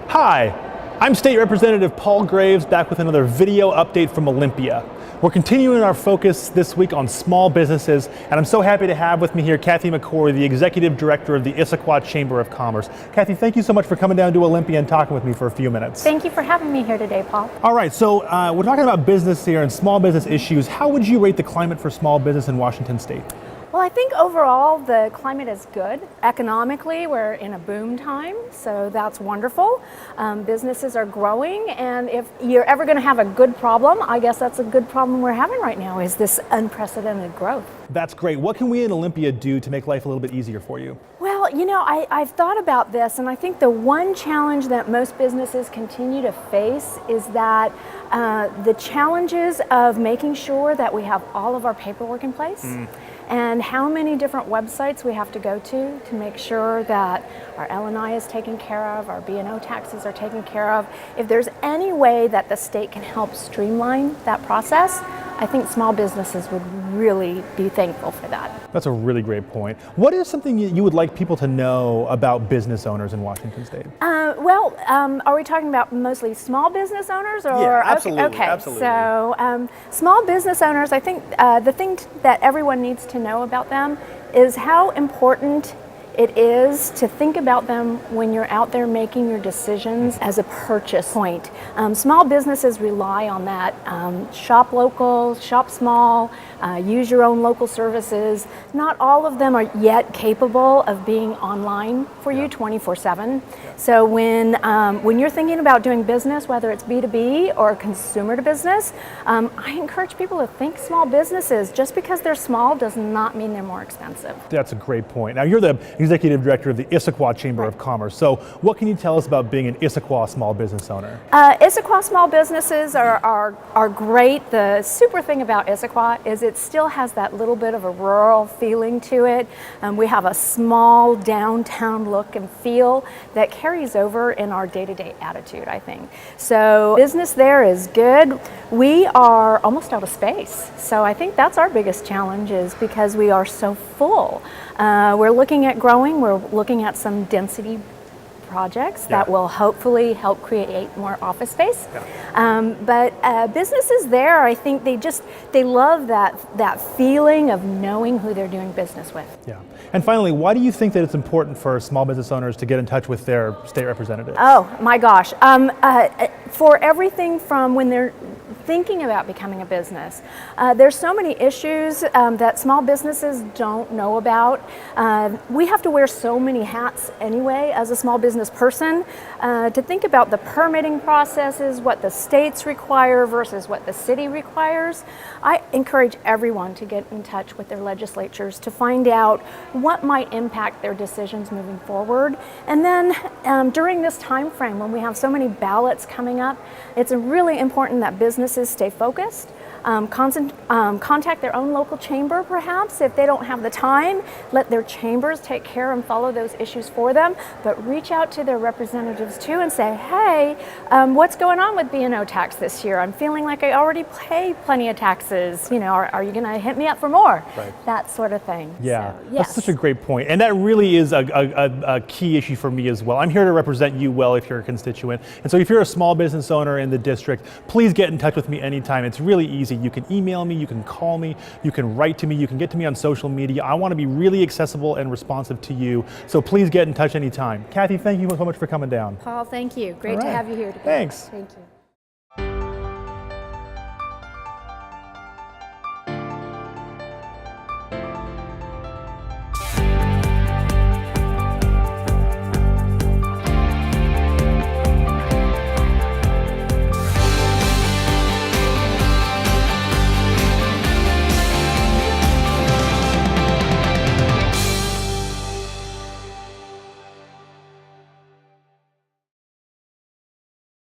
Hi, I'm State Representative Paul Graves, back with another video update from Olympia. We're continuing our focus this week on small businesses, and I'm so happy to have with me here Kathy McCorry, the Executive Director of the Issaquah Chamber of Commerce. Kathy, thank you so much for coming down to Olympia and talking with me for a few minutes. Thank you for having me here today, Paul. All right, so we're talking about business here and small business issues. How would you rate the climate for small business in Washington State? Well, I think overall the climate is good. Economically, we're in a boom time, so that's wonderful. Businesses are growing, and if you're ever going to have a good problem, I guess that's a good problem we're having right now, is this unprecedented growth. That's great. What can we in Olympia do to make life a little bit easier for you? Well, you know, I've thought about this, and I think the one challenge that most businesses continue to face is that the challenges of making sure that we have all of our paperwork in place. And how many different websites we have to go to make sure that our L&I is taken care of, our B&O taxes are taken care of. If there's any way that the state can help streamline that process, I think small businesses would really be thankful for that. That's a really great point. What is something you would like people to know about business owners in Washington State? Are we talking about mostly small business owners? Or Yeah, absolutely. Okay, absolutely. So small business owners, I think the thing that everyone needs to know about them is how important it is to think about them when you're out there making your decisions as a purchase point. Small businesses rely on that. Shop local, shop small, use your own local services. Not all of them are yet capable of being online for you 24/7. So when you're thinking about doing business, whether it's B2B or consumer to business, I encourage people to think small businesses. Just because they're small does not mean they're more expensive. That's a great point. Now, you're the Executive Director of the Issaquah Chamber of Commerce. So what can you tell us about being an Issaquah small business owner? Issaquah small businesses are great. The super thing about Issaquah is it still has that little bit of a rural feeling to it. We have a small downtown look and feel that carries over in our day-to-day attitude, I think. So business there is good. We are almost out of space. So I think that's our biggest challenge, is because we are so full. We're looking at growing. We're looking at some density projects that will hopefully help create more office space. But businesses there, I think they love that feeling of knowing who they're doing business with. Yeah. And finally, why do you think that it's important for small business owners to get in touch with their state representatives? Oh my gosh. For everything from when they're thinking about becoming a business, there's so many issues that small businesses don't know about. We have to wear so many hats anyway as a small business person to think about the permitting processes, what the states require versus what the city requires. I encourage everyone to get in touch with their legislatures to find out what might impact their decisions moving forward. And then during this time frame when we have so many ballots coming up, it's really important that businesses stay focused. Contact their own local chamber, perhaps, if they don't have the time. Let their chambers take care and follow those issues for them, but reach out to their representatives too and say, hey, what's going on with B&O tax this year? I'm feeling like I already pay plenty of taxes. You know, are you going to hit me up for more? Right. That sort of thing. Yeah, so, yes. That's such a great point. And that really is a key issue for me as well. I'm here to represent you well if you're a constituent. And so if you're a small business owner in the district, please get in touch with me anytime. It's really easy. You can email me, you can call me, you can write to me, you can get to me on social media. I want to be really accessible and responsive to you. So please get in touch anytime. Kathy, thank you so much for coming down. Paul, thank you. Great to have you here today. Thanks. Thank you.